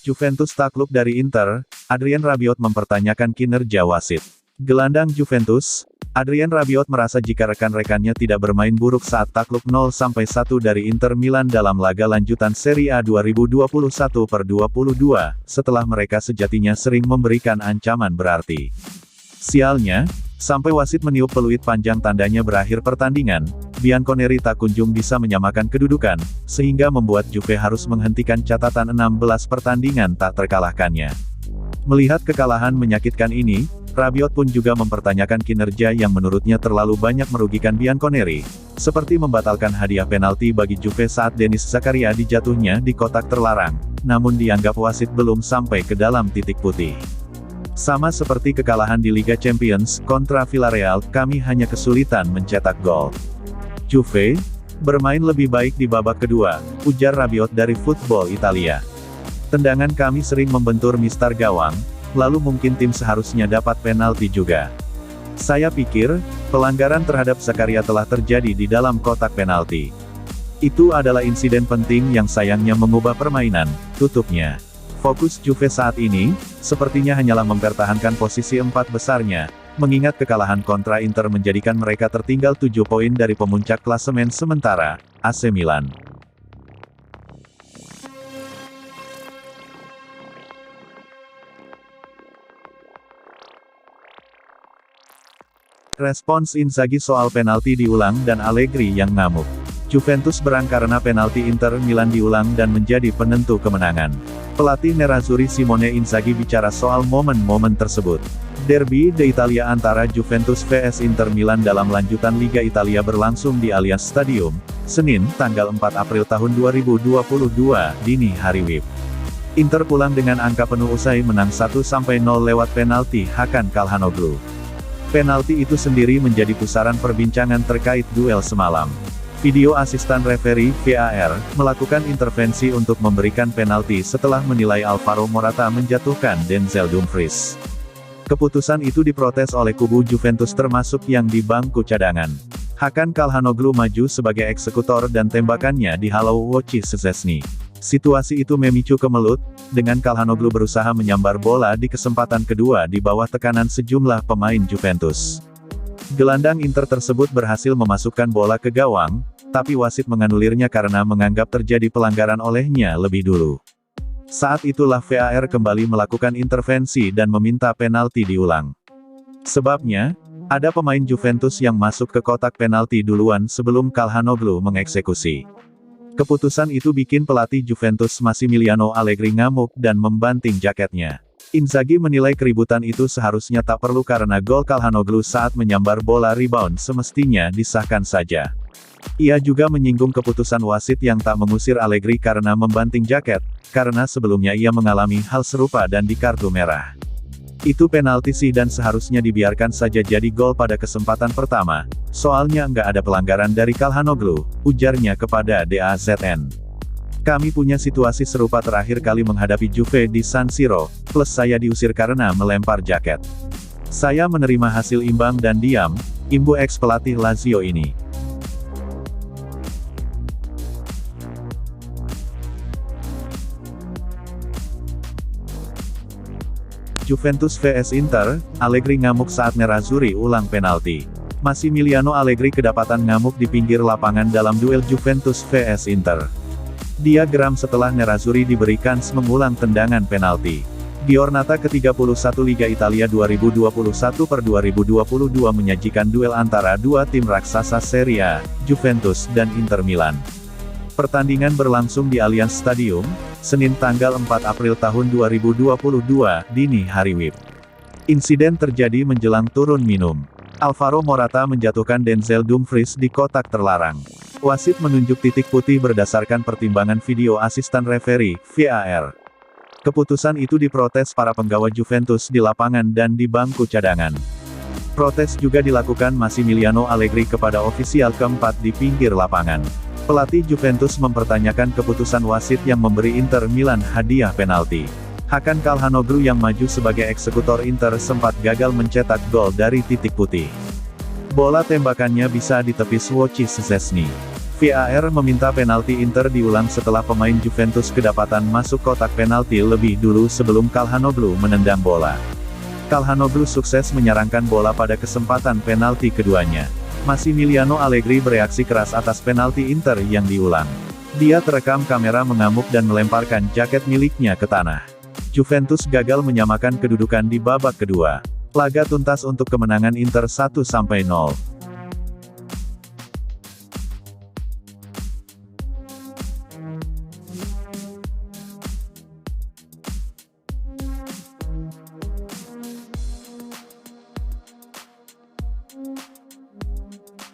Juventus takluk dari Inter, Adrien Rabiot mempertanyakan kinerja wasit. Gelandang Juventus, Adrien Rabiot merasa jika rekan-rekannya tidak bermain buruk saat takluk 0-1 dari Inter Milan dalam laga lanjutan Serie A 2021/22, setelah mereka sejatinya sering memberikan ancaman berarti. Sialnya, sampai wasit meniup peluit panjang tandanya berakhir pertandingan, Bianconeri tak kunjung bisa menyamakan kedudukan, sehingga membuat Juve harus menghentikan catatan 16 pertandingan tak terkalahkannya. Melihat kekalahan menyakitkan ini, Rabiot pun juga mempertanyakan kinerja yang menurutnya terlalu banyak merugikan Bianconeri, seperti membatalkan hadiah penalti bagi Juve saat Denis Zakaria dijatuhnya di kotak terlarang, namun dianggap wasit belum sampai ke dalam titik putih. Sama seperti kekalahan di Liga Champions kontra Villarreal, kami hanya kesulitan mencetak gol. Juve bermain lebih baik di babak kedua, ujar Rabiot dari Football Italia. Tendangan kami sering membentur mistar gawang, lalu mungkin tim seharusnya dapat penalti juga. Saya pikir, pelanggaran terhadap Zakaria telah terjadi di dalam kotak penalti. Itu adalah insiden penting yang sayangnya mengubah permainan, tutupnya. Fokus Juve saat ini, sepertinya hanyalah mempertahankan posisi 4 besarnya, mengingat kekalahan kontra Inter menjadikan mereka tertinggal 7 poin dari pemuncak klasemen sementara, AC Milan. Respons Inzaghi soal penalti diulang dan Allegri yang ngamuk. Juventus berang karena penalti Inter Milan diulang dan menjadi penentu kemenangan. Pelatih Nerazzurri Simone Inzaghi bicara soal momen-momen tersebut. Derby d'Italia antara Juventus vs Inter Milan dalam lanjutan Liga Italia berlangsung di Allianz Stadium, Senin, tanggal 4 April tahun 2022, dini hari WIB. Inter pulang dengan angka penuh usai menang 1-0 lewat penalti Hakan Calhanoglu. Penalti itu sendiri menjadi pusaran perbincangan terkait duel semalam. Video asisten referee VAR melakukan intervensi untuk memberikan penalti setelah menilai Alvaro Morata menjatuhkan Denzel Dumfries. Keputusan itu diprotes oleh kubu Juventus termasuk yang di bangku cadangan. Hakan Calhanoglu maju sebagai eksekutor dan tembakannya dihalau Wojciech Szczesny. Situasi itu memicu kemelut, dengan Calhanoglu berusaha menyambar bola di kesempatan kedua di bawah tekanan sejumlah pemain Juventus. Gelandang Inter tersebut berhasil memasukkan bola ke gawang, tapi wasit menganulirnya karena menganggap terjadi pelanggaran olehnya lebih dulu. Saat itulah VAR kembali melakukan intervensi dan meminta penalti diulang. Sebabnya, ada pemain Juventus yang masuk ke kotak penalti duluan sebelum Calhanoglu mengeksekusi. Keputusan itu bikin pelatih Juventus Massimiliano Allegri ngamuk dan membanting jaketnya. Inzaghi menilai keributan itu seharusnya tak perlu karena gol Calhanoglu saat menyambar bola rebound semestinya disahkan saja. Ia juga menyinggung keputusan wasit yang tak mengusir Allegri karena membanting jaket, karena sebelumnya ia mengalami hal serupa dan di kartu merah. Itu penalti sih dan seharusnya dibiarkan saja jadi gol pada kesempatan pertama, soalnya nggak ada pelanggaran dari Calhanoglu, ujarnya kepada DAZN. Kami punya situasi serupa terakhir kali menghadapi Juve di San Siro, plus saya diusir karena melempar jaket. Saya menerima hasil imbang dan diam, imbu ex-pelatih Lazio ini. Juventus vs Inter, Allegri ngamuk saat Nerazzurri ulang penalti. Massimiliano Allegri kedapatan ngamuk di pinggir lapangan dalam duel Juventus vs Inter. Dia geram setelah Nerazzurri diberi kans mengulang tendangan penalti. Giornata ke-31 Liga Italia 2021/2022 menyajikan duel antara dua tim raksasa Serie A, Juventus dan Inter Milan. Pertandingan berlangsung di Allianz Stadium, Senin tanggal 4 April tahun 2022, dini hari WIB. Insiden terjadi menjelang turun minum. Alvaro Morata menjatuhkan Denzel Dumfries di kotak terlarang. Wasit menunjuk titik putih berdasarkan pertimbangan video asisten referee, VAR. Keputusan itu diprotes para penggawa Juventus di lapangan dan di bangku cadangan. Protes juga dilakukan Massimiliano Allegri kepada ofisial keempat di pinggir lapangan. Pelatih Juventus mempertanyakan keputusan wasit yang memberi Inter Milan hadiah penalti. Hakan Calhanoglu yang maju sebagai eksekutor Inter sempat gagal mencetak gol dari titik putih. Bola tembakannya bisa ditepis Wojciech Szczesny. VAR meminta penalti Inter diulang setelah pemain Juventus kedapatan masuk kotak penalti lebih dulu sebelum Calhanoglu menendang bola. Calhanoglu sukses menyerangkan bola pada kesempatan penalti keduanya. Massimiliano Allegri bereaksi keras atas penalti Inter yang diulang. Dia terekam kamera mengamuk dan melemparkan jaket miliknya ke tanah. Juventus gagal menyamakan kedudukan di babak kedua. Laga tuntas untuk kemenangan Inter 1-0.